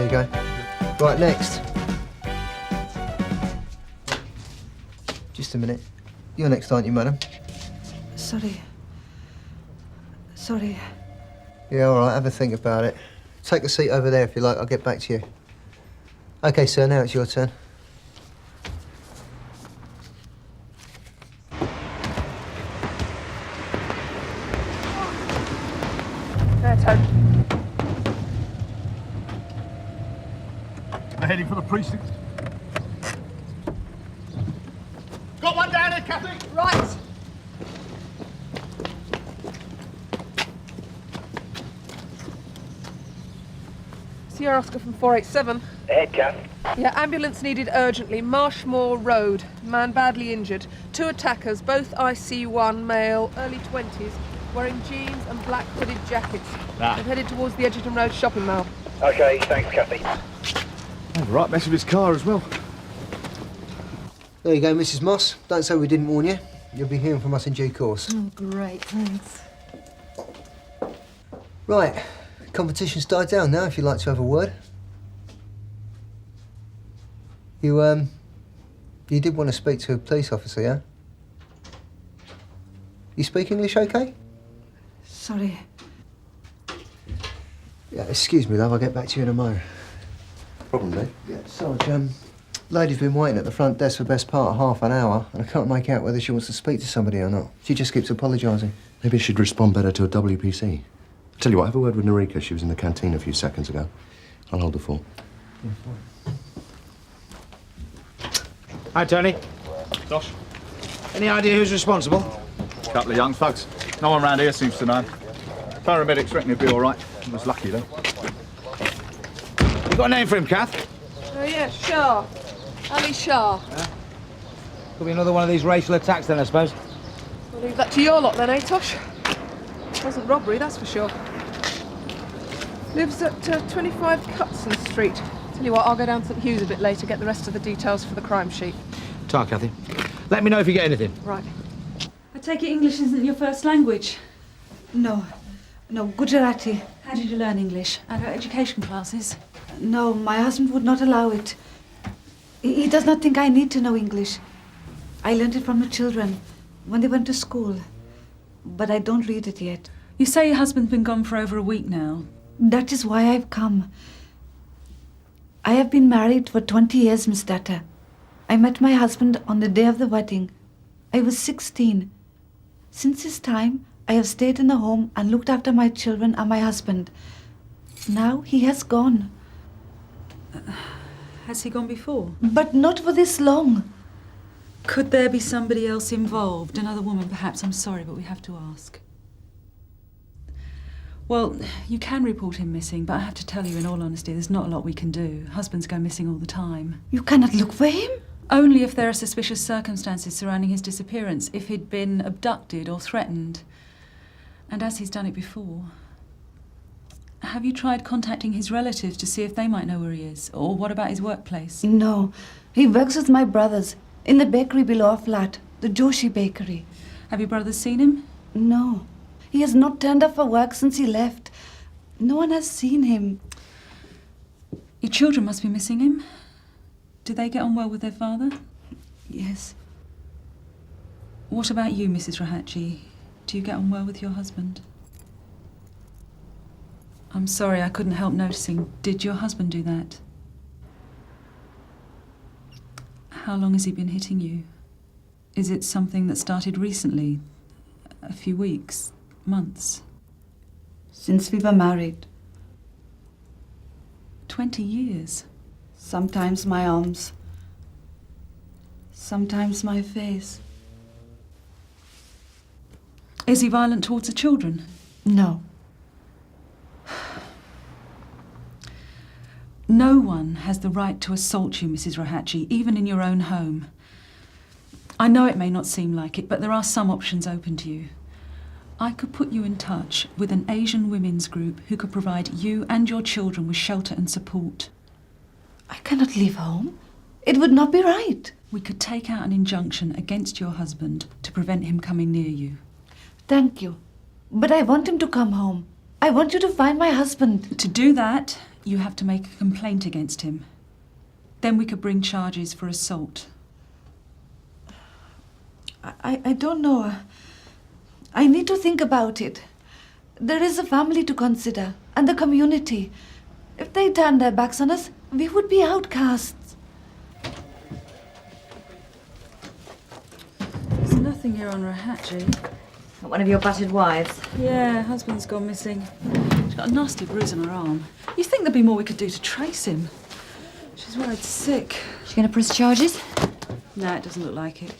There you go. Right, next. Just a minute. You're next, aren't you, madam? Sorry. Sorry. Yeah, all right, have a think about it. Take a seat over there if you like, I'll get back to you. OK, sir, now it's your turn. Cato. They're heading for the precinct. Got one down here, Kathy! Right. Sierra Oscar from 487. Ahead, Kath. Yeah, ambulance needed urgently. Marshmore Road. Man badly injured. 2 attackers, both IC1 male, early 20s, wearing jeans and black hooded jackets. They've headed towards the Edgerton Road shopping mall. OK, thanks, Kathy. Oh, right, mess with his car as well. There you go, Mrs. Moss. Don't say we didn't warn you. You'll be hearing from us in due course. Oh, great, thanks. Right, competition's died down now, if you'd like to have a word. You did want to speak to a police officer, yeah? You speak English OK? Sorry. Yeah, excuse me, love, I'll get back to you in a mo. Problem, Dave? Yeah, Sarge, lady's been waiting at the front desk for the best part of half an hour, and I can't make out whether she wants to speak to somebody or not. She just keeps apologising. Maybe she'd respond better to a WPC. Tell you what, have a word with Narika. She was in the canteen a few seconds ago. I'll hold the fort. Yeah, fine. Hi, Tony. Josh? Any idea who's responsible? Couple of young thugs. No one round here seems to know. Paramedics reckon he'll be all right. He was lucky, though. You got a name for him, Kath? Oh, yeah, Shah. Ali Shah. Could be another one of these racial attacks, then, I suppose. I'll leave that to your lot, then, eh, Tosh? Wasn't robbery, that's for sure. Lives at 25 Cutson Street. Tell you what, I'll go down to St Hughes a bit later, get the rest of the details for the crime sheet. Ta, Kathy. Let me know if you get anything. Right. I take it English isn't your first language? No. No, Gujarati. How did you learn English? At our education classes? No, my husband would not allow it. He does not think I need to know English. I learned it from the children when they went to school. But I don't read it yet. You say your husband's been gone for over a week now. That is why I've come. I have been married for 20 years, Miss Data. I met my husband on the day of the wedding. I was 16. Since this time, I have stayed in the home and looked after my children and my husband. Now he has gone. Has he gone before? But not for this long. Could there be somebody else involved? Another woman, perhaps? I'm sorry, but we have to ask. Well, you can report him missing, but I have to tell you, in all honesty, there's not a lot we can do. Husbands go missing all the time. You cannot look for him? Only if there are suspicious circumstances surrounding his disappearance, if he'd been abducted or threatened. And as he's done it before. Have you tried contacting his relatives to see if they might know where he is? Or what about his workplace? No. He works with my brothers in the bakery below our flat, the Joshi Bakery. Have your brothers seen him? No. He has not turned up for work since he left. No one has seen him. Your children must be missing him. Do they get on well with their father? Yes. What about you, Mrs. Rahatchi? Do you get on well with your husband? I'm sorry, I couldn't help noticing. Did your husband do that? How long has he been hitting you? Is it something that started recently? A few weeks? Months? Since we were married. 20 years? Sometimes my arms. Sometimes my face. Is he violent towards the children? No. No one has the right to assault you, Mrs. Rahatchi, even in your own home. I know it may not seem like it, but there are some options open to you. I could put you in touch with an Asian women's group who could provide you and your children with shelter and support. I cannot leave home. It would not be right. We could take out an injunction against your husband to prevent him coming near you. Thank you. But I want him to come home. I want you to find my husband. To do that, you have to make a complaint against him. Then we could bring charges for assault. I don't know. I need to think about it. There is a family to consider, and the community. If they turned their backs on us, we would be outcasts. There's nothing here on Rahatchi. Not one of your battered wives. Yeah, husband's gone missing. She's got a nasty bruise on her arm. You think there'd be more we could do to trace him? She's worried sick. She going to press charges? No, it doesn't look like it.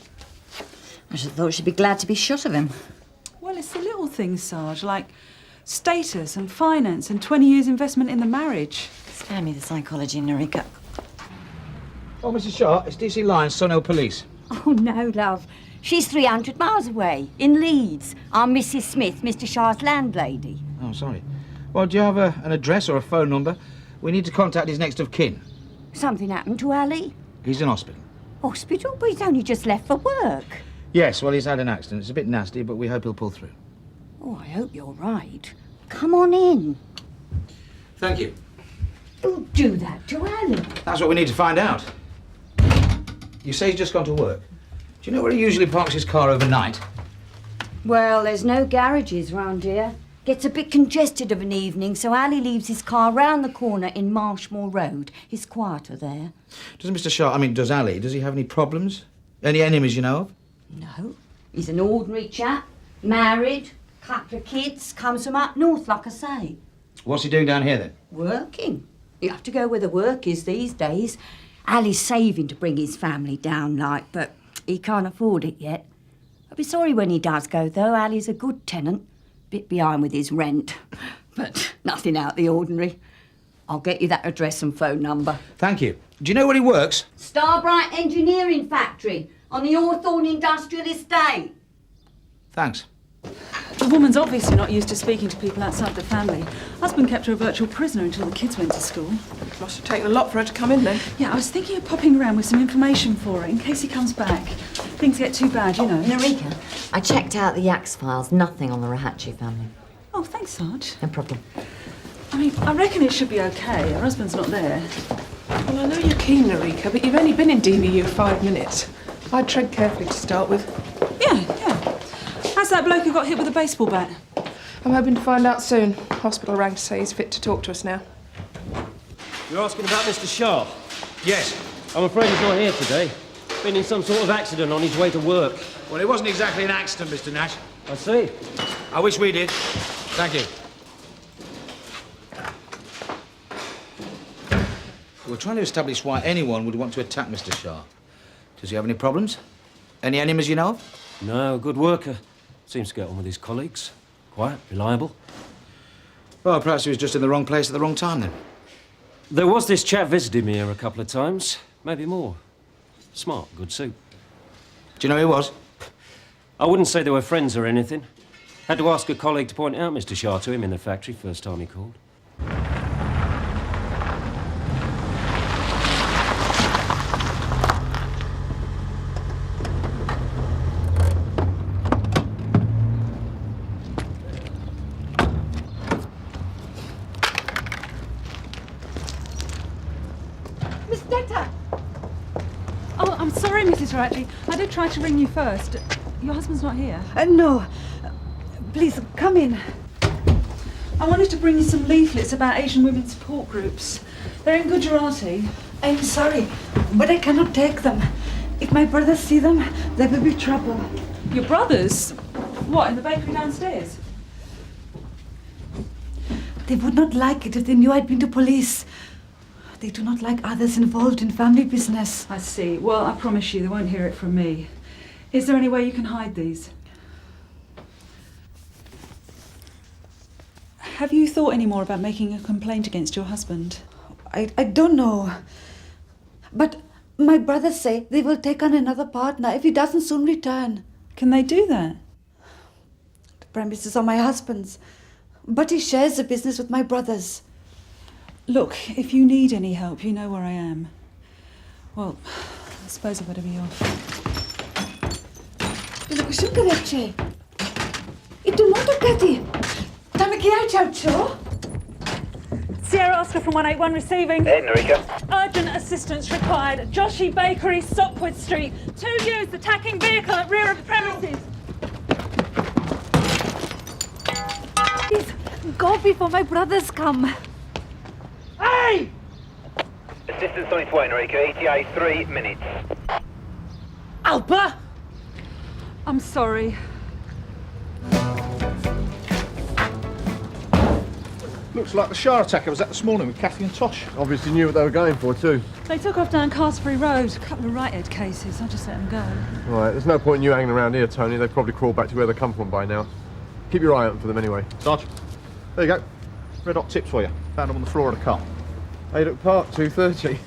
I should have thought she'd be glad to be shut of him. Well, it's the little things, Sarge, like status and finance and 20 years investment in the marriage. Spare me the psychology, Narika. Oh, Mrs. Shaw, it's DC Lyons, Sunhill Police. Oh, no, love. She's 300 miles away, in Leeds. I'm Mrs. Smith, Mr. Shah's landlady. Oh, sorry. Well, do you have an address or a phone number? We need to contact his next of kin. Something happened to Ali? He's in hospital. Hospital? But he's only just left for work. Yes, well, he's had an accident. It's a bit nasty, but we hope he'll pull through. Oh, I hope you're right. Come on in. Thank you. Who'll do that to Ali? That's what we need to find out. You say he's just gone to work. Do you know where he usually parks his car overnight? Well, there's no garages round here. Gets a bit congested of an evening, so Ali leaves his car round the corner in Marshmore Road. It's quieter there. Does Mr. Shaw, does Ali, does he have any problems? Any enemies you know of? No. He's an ordinary chap, married, couple of kids, comes from up north, like I say. What's he doing down here, then? Working. You have to go where the work is these days. Ali's saving to bring his family down, like, but he can't afford it yet. I'll be sorry when he does go, though. Ali's a good tenant. Bit behind with his rent, but nothing out the ordinary. I'll get you that address and phone number. Thank you. Do you know where he works? Starbright Engineering Factory on the Hawthorne Industrial Estate. Thanks. The woman's obviously not used to speaking to people outside the family. Husband kept her a virtual prisoner until the kids went to school. Must have taken a lot for her to come in then. Yeah, I was thinking of popping around with some information for her in case he comes back. Things get too bad, you know. Narika, I checked out the Yaks files. Nothing on the Rahatchi family. Oh, thanks, Sarge. No problem. I reckon it should be okay. Her husband's not there. Well, I know you're keen, Narika, but you've only been in DVU 5 minutes. I'd tread carefully to start with. Yeah. How's that bloke who got hit with a baseball bat? I'm hoping to find out soon. Hospital rang to say he's fit to talk to us now. You're asking about Mr. Shaw? Yes. I'm afraid he's not here today. Been in some sort of accident on his way to work. Well, it wasn't exactly an accident, Mr. Nash. I see. I wish we did. Thank you. We're trying to establish why anyone would want to attack Mr. Shaw. Does he have any problems? Any enemies you know of? No, good worker. Seems to get on with his colleagues. Quiet, reliable. Well, perhaps he was just in the wrong place at the wrong time, then. There was this chap visiting me here a couple of times. Maybe more. Smart, good suit. Do you know who he was? I wouldn't say they were friends or anything. Had to ask a colleague to point out Mr. Shaw to him in the factory first time he called. Mrs. Ratchley, I did try to ring you first. Your husband's not here. No. Please, come in. I wanted to bring you some leaflets about Asian women's support groups. They're in Gujarati. I'm sorry, but I cannot take them. If my brothers see them, there will be trouble. Your brothers? What, in the bakery downstairs? They would not like it if they knew I'd been to police. They do not like others involved in family business. I see. Well, I promise you they won't hear it from me. Is there any way you can hide these? Have you thought any more about making a complaint against your husband? I don't know. But my brothers say they will take on another partner if he doesn't soon return. Can they do that? The premises are my husband's, but he shares the business with my brothers. Look, if you need any help, you know where I am. Well, I suppose I better be off. शुक्र अच्छे इतु मोटो कहती तमे क्या चाहो Sierra Oscar from 181 receiving. Hey, Narika. Urgent assistance required. Joshi Bakery, Stockwood Street. 2 youths attacking vehicle at rear of the premises. Please, go before my brothers come. Hey! Assistance on its way, Narika. ETA 3 minutes. Alba! I'm sorry. Looks like the Shah attacker was at this morning with Kathy and Tosh. Obviously knew what they were going for, too. They took off down Carsbury Road. A couple of right-head cases. I just let them go. Right, there's no point in you hanging around here, Tony. They've probably crawled back to where they come from by now. Keep your eye out for them anyway. Sarge, there you go. Red hot tips for you. Found them on the floor of the car. Haydock Park, 2:30.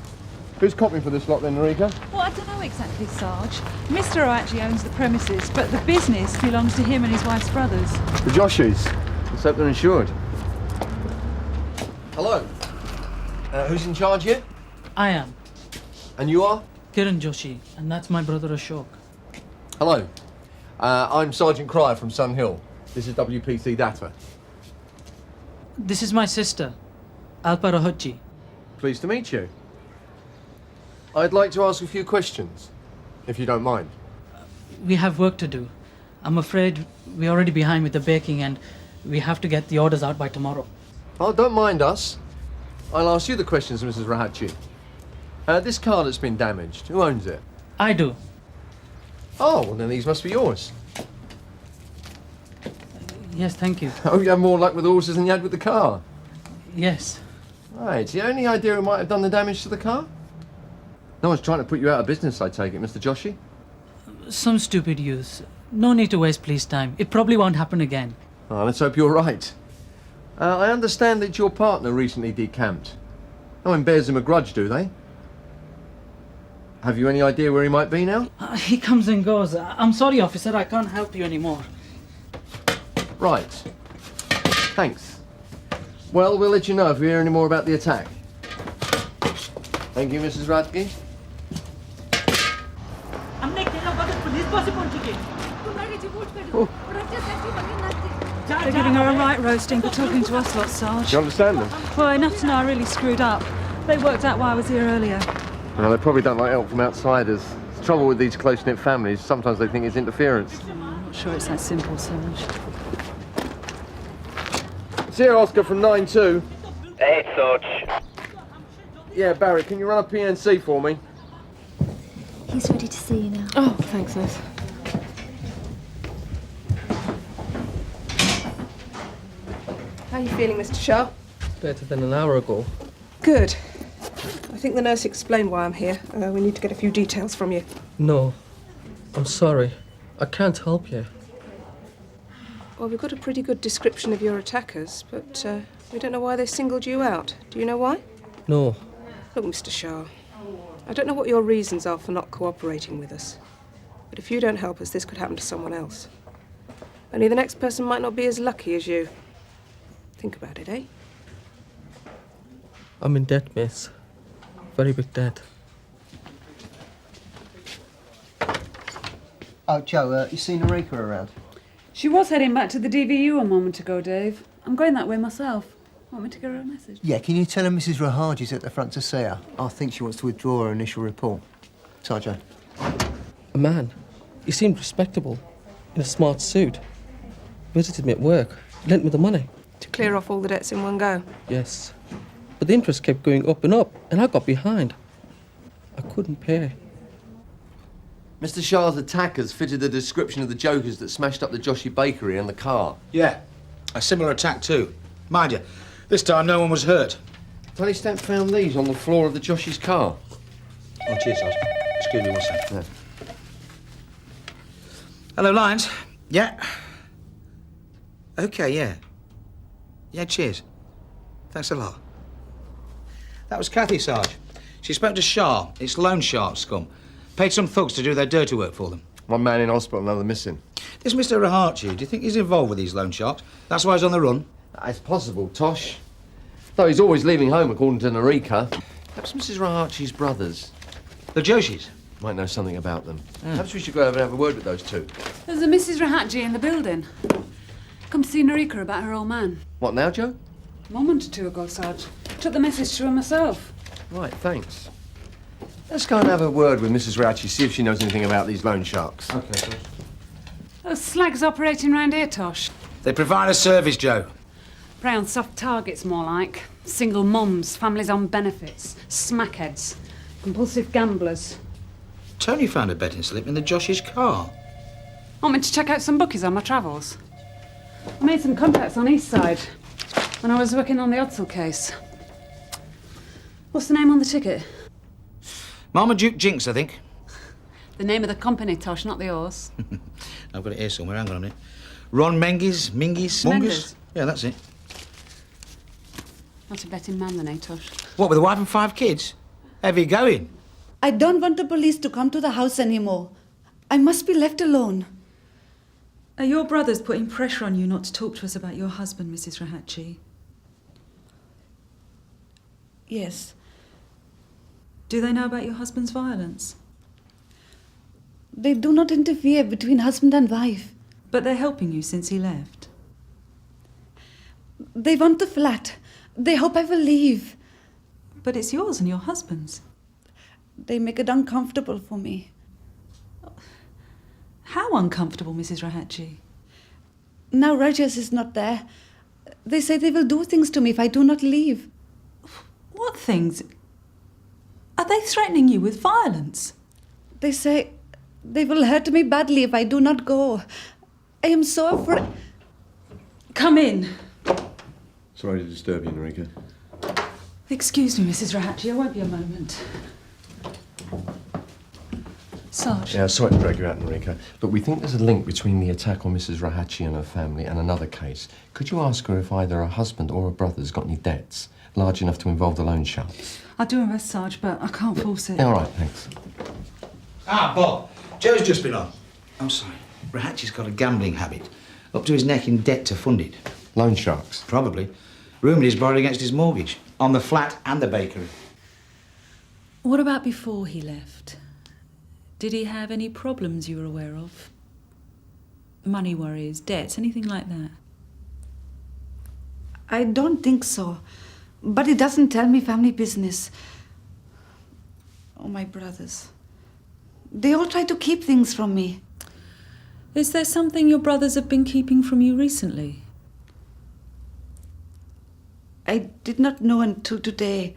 Who's copying for this lot then, Narika? Well, I don't know exactly, Sarge. Mr. actually owns the premises, but the business belongs to him and his wife's brothers. The Joshies. Let's hope they're insured. Hello. Who's in charge here? I am. And you are? Kiran Joshi, and that's my brother Ashok. Hello. I'm Sergeant Cryer from Sun Hill. This is WPC data. This is my sister, Alpa Rahochi. Pleased to meet you. I'd like to ask a few questions, if you don't mind. We have work to do. I'm afraid we're already behind with the baking and we have to get the orders out by tomorrow. Oh, don't mind us. I'll ask you the questions, Mrs. Rahachi. This car that's been damaged, who owns it? I do. Oh, well then these must be yours. Yes, thank you. Oh, you have more luck with the horses than you had with the car. Yes. Right, do you have any idea who might have done the damage to the car? No one's trying to put you out of business, I take it, Mr. Joshi? Some stupid youth. No need to waste police time. It probably won't happen again. Oh, let's hope you're right. I understand that your partner recently decamped. No one bears him a grudge, do they? Have you any idea where he might be now? He comes and goes. I'm sorry, officer. I can't help you anymore. Right. Thanks. Well, we'll let you know if we hear any more about the attack. Thank you, Mrs. Radke. They're giving her a right roasting for talking to us lot, Sarge. Do you understand them? Well, enough to know I really screwed up. They worked out why I was here earlier. Well, they probably don't like help from outsiders. The trouble with these close-knit families, sometimes they think it's interference. I'm not sure it's that simple, Sarge. Sierra Oscar from 9-2. Hey, Sarge. Yeah, Barry, can you run a PNC for me? He's ready to see you now. Oh, thanks, Liz. How are you feeling, Mr. Shah? Better than an hour ago. Good. I think the nurse explained why I'm here. We need to get a few details from you. No. I'm sorry. I can't help you. Well, we've got a pretty good description of your attackers, but we don't know why they singled you out. Do you know why? No. Look, Mr. Shah, I don't know what your reasons are for not cooperating with us, but if you don't help us, this could happen to someone else. Only the next person might not be as lucky as you. Think about it, eh? I'm in debt, miss. Very big debt. Oh, Joe, you seen Narika around? She was heading back to the DVU a moment ago, Dave. I'm going that way myself. Want me to give her a message? Yeah, can you tell her Mrs. Rahaji's at the front to see her? I think she wants to withdraw her initial report. Sergeant. A man. He seemed respectable. In a smart suit. Visited me at work. Lent me the money. To clear off all the debts in one go? Yes. But the interest kept going up and up, and I got behind. I couldn't pay. Mr. Shah's attackers fitted the description of the jokers that smashed up the Joshi Bakery and the car. Yeah. A similar attack, too. Mind you, this time no one was hurt. Tony Stamp found these on the floor of the Joshi's car. Oh, cheers, Oz. Excuse me one second. Yeah. Hello, Lyons. Yeah. OK, yeah. Yeah, cheers. Thanks a lot. That was Kathy, Sarge. She spoke to Shah. It's loan shark scum. Paid some thugs to do their dirty work for them. One man in hospital, another missing. This Mr. Rahachi, do you think he's involved with these loan sharks? That's why he's on the run? It's possible, Tosh. Though he's always leaving home, according to Narika. Perhaps Mrs. Rahachi's brothers. The Joshis? Might know something about them. Perhaps we should go over and have a word with those two. There's a Mrs. Rahatji in the building. Come see Narika about her old man. What now, Joe? A moment or two ago, Sarge. Took the message to her myself. Right, thanks. Let's go and have a word with Mrs. Ratchie, see if she knows anything about these loan sharks. OK. Those slags operating round here, Tosh. They provide a service, Joe. Prey on soft targets, more like. Single mums, families on benefits, smackheads, compulsive gamblers. Tony found a betting slip in the Josh's car. Want me to check out some bookies on my travels? I made some contacts on East Side when I was working on the Odsell case. What's the name on the ticket? Marmaduke Jinx, I think. The name of the company, Tosh, not the horse. I've got it here somewhere, hang on a minute. Ron Menges, Mingies, Menges? Yeah, that's it. Not a betting man, then, eh, Tosh? What, with a wife and 5 kids? Heavy going. I don't want the police to come to the house anymore. I must be left alone. Are your brothers putting pressure on you not to talk to us about your husband, Mrs. Rahatchi? Yes. Do they know about your husband's violence? They do not interfere between husband and wife. But they're helping you since he left. They want the flat. They hope I will leave. But it's yours and your husband's. They make it uncomfortable for me. How uncomfortable, Mrs. Rahatchi? Now Rogers is not there. They say they will do things to me if I do not leave. What things? Are they threatening you with violence? They say they will hurt me badly if I do not go. I am so afraid. Come in. Sorry to disturb you, Norika. Excuse me, Mrs. Rahatchi, I won't be a moment. Sarge. Yeah, sorry to drag you out, Norika, but we think there's a link between the attack on Mrs. Rahatchi and her family and another case. Could you ask her if either her husband or her brother's got any debts large enough to involve the loan sharks? I'll do my best, Sarge, but I can't force it. Yeah, all right, thanks. Ah, Bob. Joe's just been on. I'm sorry. Rahatchi's got a gambling habit. Up to his neck in debt to fund it. Loan sharks? Probably. Rumoured he's borrowed against his mortgage. On the flat and the bakery. What about before he left? Did he have any problems you were aware of? Money worries, debts, anything like that? I don't think so. But he doesn't tell me family business. Oh, my brothers. They all try to keep things from me. Is there something your brothers have been keeping from you recently? I did not know until today.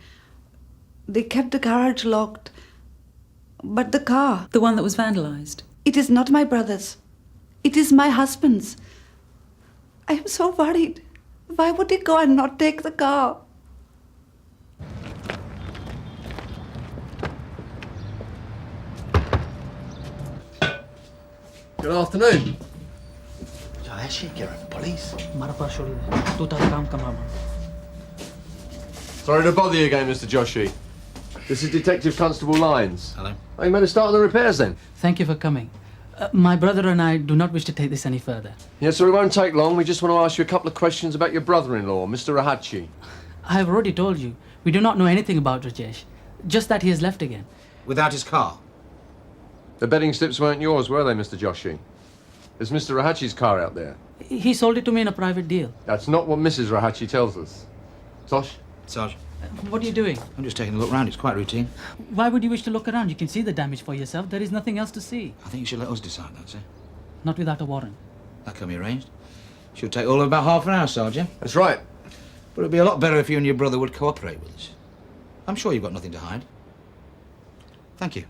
They kept the garage locked. But the car... The one that was vandalised? It is not my brother's. It is my husband's. I am so worried. Why would he go and not take the car? Good afternoon. Police. Sorry to bother you again, Mr. Joshi. This is Detective Constable Lyons. Hello. Oh, you made a start on the repairs then? Thank you for coming. My brother and I do not wish to take this any further. Yes, sir, it won't take long. We just want to ask you a couple of questions about your brother-in-law, Mr. Rahatchi. I have already told you, we do not know anything about Rajesh. Just that he has left again. Without his car? The betting slips weren't yours, were they, Mr. Joshi? Is Mr. Rahatchi's car out there? He sold it to me in a private deal. That's not what Mrs. Rahatchi tells us. Tosh? Sarge. What are you doing? I'm just taking a look round. It's quite routine. Why would you wish to look around? You can see the damage for yourself. There is nothing else to see. I think you should let us decide that, sir. Not without a warrant. That can be arranged. Should take all of about half an hour, Sergeant. That's right. But it'd be a lot better if you and your brother would cooperate with us. I'm sure you've got nothing to hide. Thank you.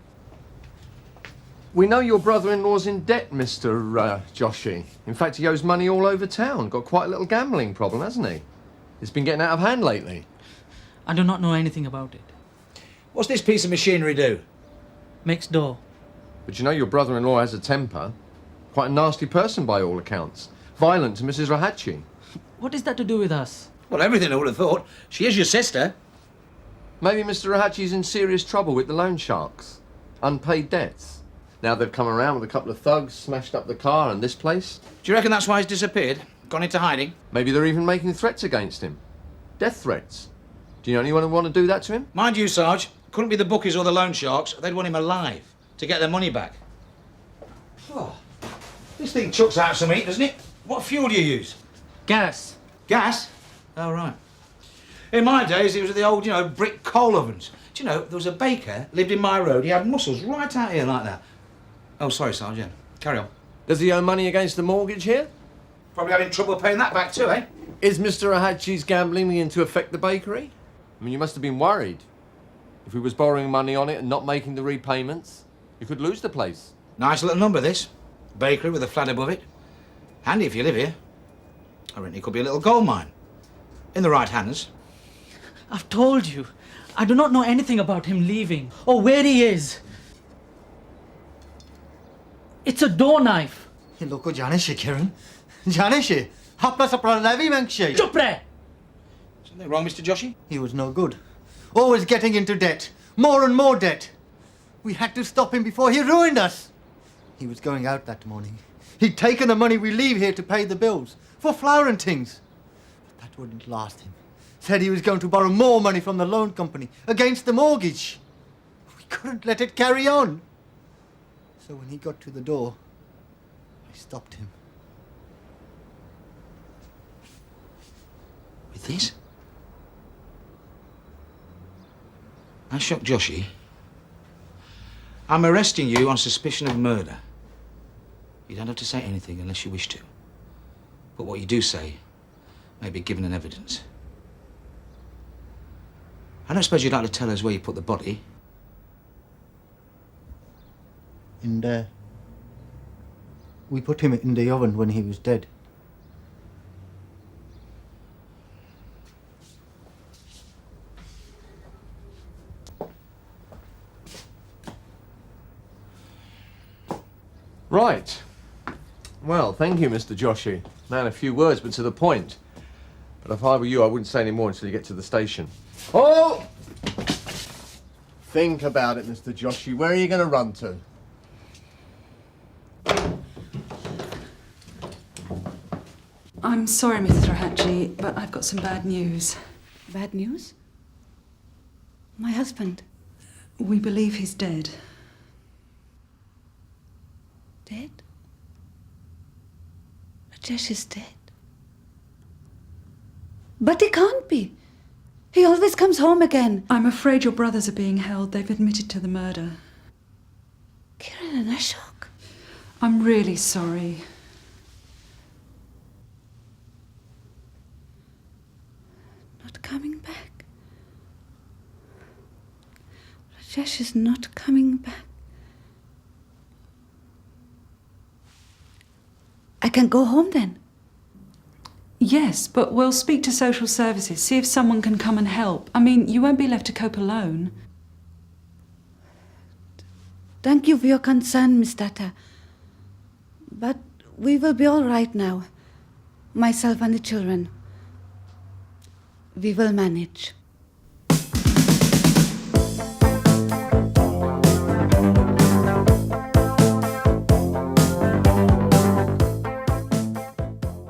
We know your brother-in-law's in debt, Mr. Joshi. In fact, he owes money all over town. Got quite a little gambling problem, hasn't he? It's been getting out of hand lately. I do not know anything about it. What's this piece of machinery do? Makes dough. But you know your brother-in-law has a temper. Quite a nasty person by all accounts. Violent to Mrs. Rahatchi. What is that to do with us? Well, everything I would have thought. She is your sister. Maybe Mr. Rahatchi's in serious trouble with the loan sharks. Unpaid debts. Now they've come around with a couple of thugs, smashed up the car and this place. Do you reckon that's why he's disappeared? Gone into hiding? Maybe they're even making threats against him. Death threats. Do you know anyone who want to do that to him? Mind you, Sarge, couldn't be the bookies or the loan sharks. They'd want him alive to get their money back. Oh, this thing chucks out some heat, doesn't it? What fuel do you use? Gas. Gas? Oh, right. In my days, it was the old, brick coal ovens. Do you know, there was a baker, lived in my road, he had muscles right out here like that. Oh, sorry, Sergeant. Carry on. Does he owe money against the mortgage here? Probably having trouble paying that back too, eh? Is Mr. Rahatchi's gambling beginning to affect the bakery? I mean, you must have been worried. If he was borrowing money on it and not making the repayments, you could lose the place. Nice little number, this. Bakery with a flat above it. Handy if you live here. I reckon it could be a little gold mine. In the right hands. I've told you, I do not know anything about him leaving or where he is. It's a door knife. ये लोग को जाने से किरण जाने से आपका सपना levy मंगशे चुप रहे. Something wrong, Mr. Joshy? He was no good. Always getting into debt. More and more debt. We had to stop him before he ruined us. He was going out that morning. He'd taken the money we leave here to pay the bills. For flour and things. But that wouldn't last him. Said he was going to borrow more money from the loan company against the mortgage. We couldn't let it carry on. So when he got to the door, I stopped him. With this? I shocked Joshy. I'm arresting you on suspicion of murder. You don't have to say anything unless you wish to. But what you do say may be given in evidence. I don't suppose you'd like to tell us where you put the body? In there. We put him in the oven when he was dead. Right. Well, thank you, Mr. Joshy. Man, a few words, but to the point. But if I were you, I wouldn't say any more until you get to the station. Oh! Think about it, Mr. Joshy. Where are you going to run to? I'm sorry, Mrs. Rahatchi, but I've got some bad news. Bad news? My husband. We believe he's dead. Dead? Rajesh is dead. But he can't be. He always comes home again. I'm afraid your brothers are being held. They've admitted to the murder. Kiran and Ashok. I'm really sorry. Not coming back. Rajesh is not coming back. I can go home then? Yes, but we'll speak to social services, see if someone can come and help. I mean, you won't be left to cope alone. Thank you for your concern, Miss Tata. But we will be all right now. Myself and the children. We will manage.